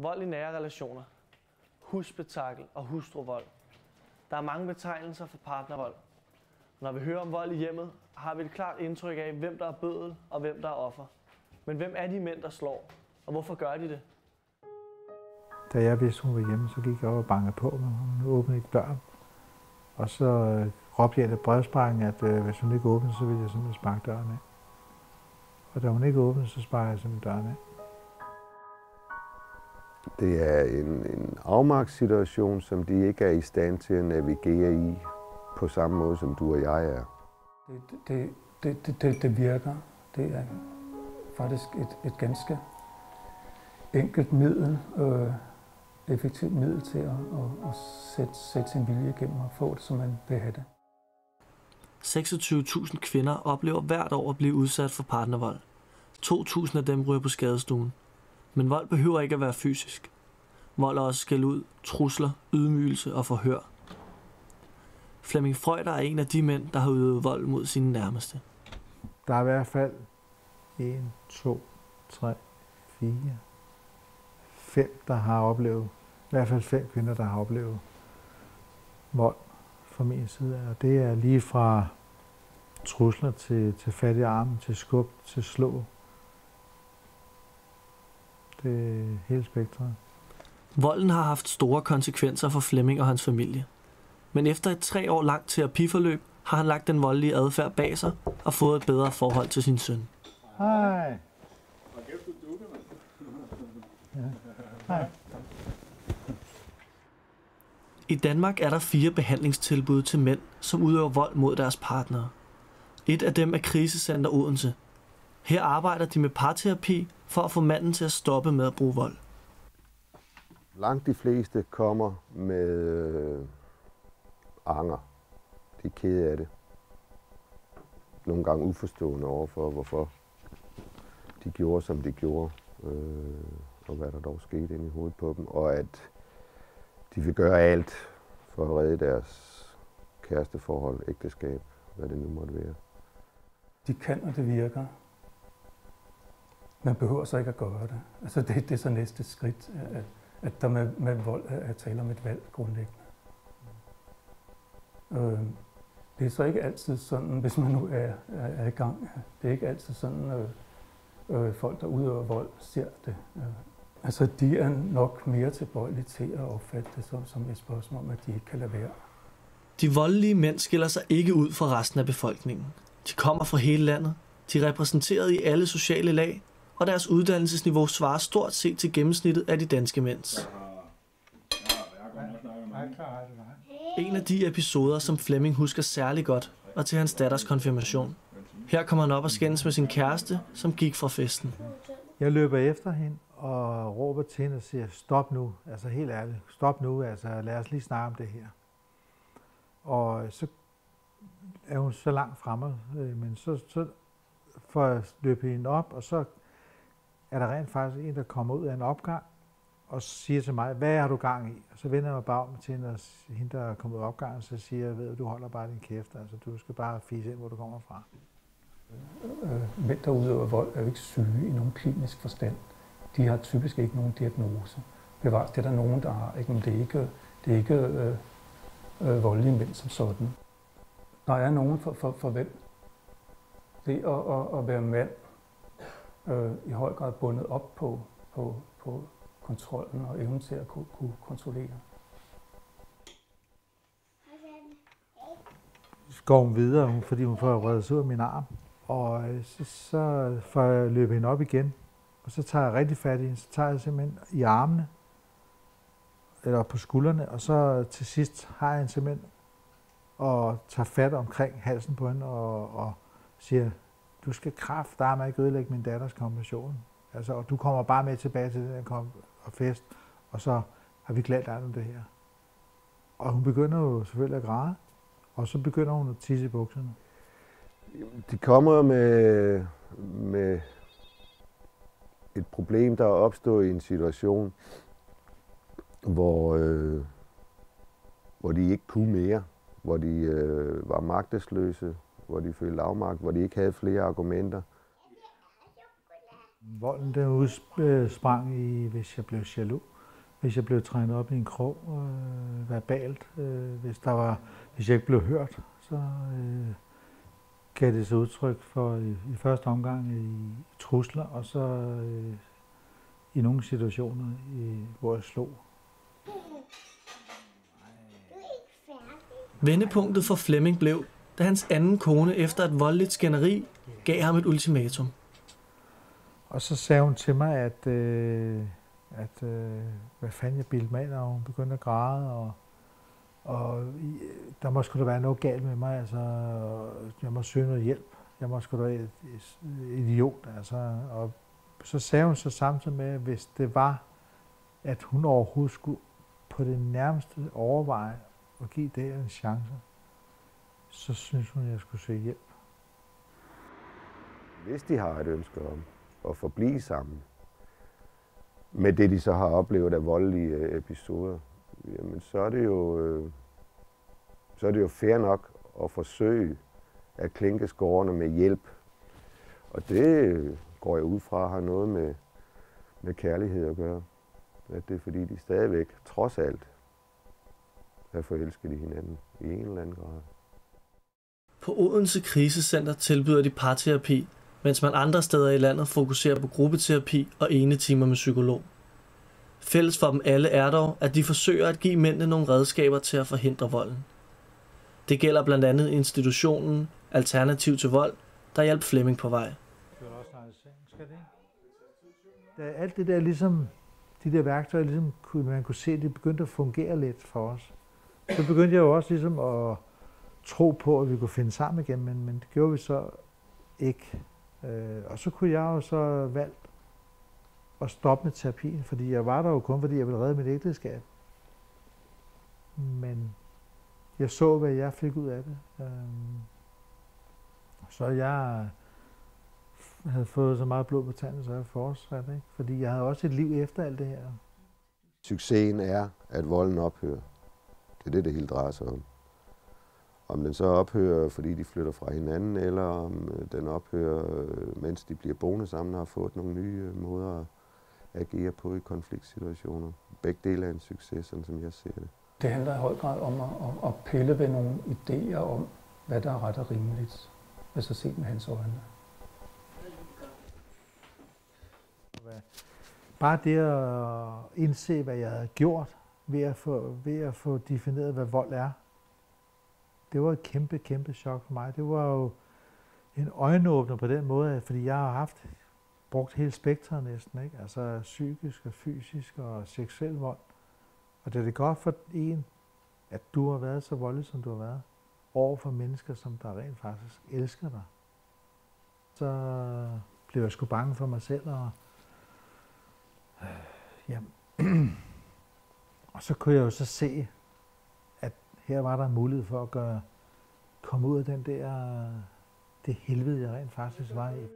Vold i nære relationer, husspektakel og hustruvold. Der er mange betegnelser for partnervold. Når vi hører om vold i hjemmet, har vi et klart indtryk af, hvem der er bøddel og hvem der er offer. Men hvem er de mænd, der slår, og hvorfor gør de det? Da jeg vidste, hun var hjemme, så gik jeg over og bankede på, men hun åbnede ikke døren. Og så råbte jeg i brevsprækken, at hvis hun ikke åbnede, så ville jeg simpelthen sparke døren af. Og da hun ikke åbnede, så sparkede jeg simpelthen døren af. Det er en afmagtssituation, som de ikke er i stand til at navigere i på samme måde, som du og jeg er. Det virker. Det er faktisk et ganske enkelt middel, effektivt middel til at sætte sin vilje igennem og få det, som man vil have det. 26.000 kvinder oplever hvert år at blive udsat for partnervold. 2.000 af dem ryger på skadestuen. Men vold behøver ikke at være fysisk. Vold er også skældud, trusler, ydmygelse og forhør. Flemming Freuder er en af de mænd, der har udøvet vold mod sine nærmeste. Der er i hvert fald 1, 2, 3, 4, 5, der har oplevet, i hvert fald 5 kvinder, der har oplevet vold fra min side. Og det er lige fra trusler til fat i armen, til skub, til slå. Det er hele spektret. Volden har haft store konsekvenser for Flemming og hans familie. Men efter et 3 år langt terapiforløb har han lagt den voldelige adfærd bag sig og fået et bedre forhold til sin søn. Hej. Hej. I Danmark er der 4 behandlingstilbud til mænd, som udøver vold mod deres partnere. Et af dem er Krisecenter Odense. Her arbejder de med parterapi for at få manden til at stoppe med at bruge vold. Langt de fleste kommer med anger. De er kede af det. Nogle gange uforstående overfor, hvorfor de gjorde, som de gjorde, og hvad der dog skete inde i hovedet på dem, og at de vil gøre alt for at redde deres kæresteforhold, ægteskab, hvad det nu måtte være. De kan, og det virker. Man behøver så ikke at gøre det. Altså det er så næste skridt, at der med vold er tale om et valg grundlæggende. Det er så ikke altid sådan, hvis man nu er i gang. Det er ikke altid sådan, folk, der udøver vold, ser det. Altså, de er nok mere tilbøjelige til at opfatte det som et spørgsmål om, at de ikke kan lade være. De voldelige mænd skiller sig ikke ud fra resten af befolkningen. De kommer fra hele landet. De er repræsenteret i alle sociale lag, og deres uddannelsesniveau svarer stort set til gennemsnittet af de danske mænds. En af de episoder, som Flemming husker særlig godt, var til hans datters konfirmation. Her kommer han op og skændes med sin kæreste, som gik fra festen. Jeg løber efter hende og råber til hende og siger, stop nu, altså helt ærligt, stop nu, altså lad os lige snakke om det her. Og så er hun så langt fremme, men så får jeg løbet hende op, og så er der rent faktisk en, der kommer ud af en opgang, og siger til mig, hvad har du gang i? Og så vender jeg mig bare om til hende, og hende, der er kommet ud af opgangen, så siger jeg, ved du holder bare din kæft, altså du skal bare fise ind, hvor du kommer fra. Mænd, der udøver vold, er jo ikke syge i nogen klinisk forstand. De har typisk ikke nogen diagnose. Bevares, det er der nogen, der har, ikke? Men det er ikke voldelige mænd som sådan. Der er nogen for hvem det at være mand i høj grad bundet op på kontrollen og evnen til at kunne kontrollere. Så går hun videre, fordi hun får reddet sig ud af min arm. Og så får jeg løbet hende op igen. Og så tager jeg rigtig fat i hende. Så tager jeg simpelthen i armene, eller på skuldrene. Og så til sidst har jeg hende simpelthen og tager fat omkring halsen på hende og siger, du skal kraftedeme ikke ødelægge min datters konfirmation. Altså, og du kommer bare med tilbage til den her fest, og så har vi glædt dig om det her. Og hun begynder jo selvfølgelig at græde, og så begynder hun at tisse i bukserne. De kommer med et problem, der er opstået i en situation, hvor de ikke kunne mere, hvor de var magtesløse, hvor de følte afmagt, hvor de ikke havde flere argumenter. Volden den udsprang i, hvis jeg blev jaloux, hvis jeg blev trænet op i en krog verbalt, hvis jeg ikke blev hørt, så gav det sig udtryk for i første omgang i trusler, og så i nogle situationer, hvor jeg slog. Vendepunktet for Flemming blev, da hans anden kone efter et voldeligt skænderi gav ham et ultimatum. Og så sagde hun til mig, at hvad fanden jeg bildte mig ind, og hun begyndte at græde, og der må sgu da være noget galt med mig, altså jeg må søge noget hjælp, jeg må sgu da være idiot, altså. Og så sagde hun så samtidig med, at hvis det var, at hun overhovedet skulle på det nærmeste overveje at give det en chance, så synes hun, at jeg skulle søge hjælp. Hvis de har et ønske om at forblive sammen, med det de så har oplevet af voldelige episoder, jamen så er det jo fair nok at forsøge at klinke skårene med hjælp. Og det går jeg ud fra har noget med kærlighed at gøre. At det er fordi de stadigvæk, trods alt, er forelsket i hinanden i en eller anden grad. På Odense Krisecenter tilbyder de parterapi, mens man andre steder i landet fokuserer på gruppeterapi og enetimer med psykolog. Fælles for dem alle er dog, at de forsøger at give mændene nogle redskaber til at forhindre volden. Det gælder blandt andet institutionen Alternativ til Vold, der hjalp Flemming på vej. Alt det der ligesom, de der værktøjer, ligesom, man kunne se, det begyndte at fungere lidt for os. Så begyndte jeg jo også ligesom at tro på, at vi kunne finde sammen igen, men det gjorde vi så ikke. Og så kunne jeg jo så valgt at stoppe med terapien, fordi jeg var der jo kun, fordi jeg ville redde mit ægteskab. Men jeg så, hvad jeg fik ud af det. Så jeg havde fået så meget blod på tanden, så jeg fortsat, ikke? Fordi jeg havde også et liv efter alt det her. Succesen er, at volden ophører. Det er det hele drejer sig om. Om den så ophører, fordi de flytter fra hinanden, eller om den ophører, mens de bliver boende sammen og har fået nogle nye måder at agere på i konfliktsituationer. Begge dele er en succes, sådan som jeg ser det. Det handler i høj grad om at pille ved nogle idéer om, hvad der er ret og rimeligt, altså set med hans øjne. Bare det at indse, hvad jeg havde gjort ved at få defineret, hvad vold er, det var et kæmpe chok for mig. Det var jo en øjenåbner på den måde, fordi jeg har brugt hele spektret næsten, ikke? Altså psykisk og fysisk og seksuel vold. Og det er godt for en, at du har været så voldelig, som du har været, over for mennesker, som der rent faktisk elsker dig. Så blev jeg sgu bange for mig selv, og så kunne jeg jo så se, at her var der en mulighed for at komme ud af det helvede, jeg rent faktisk var i.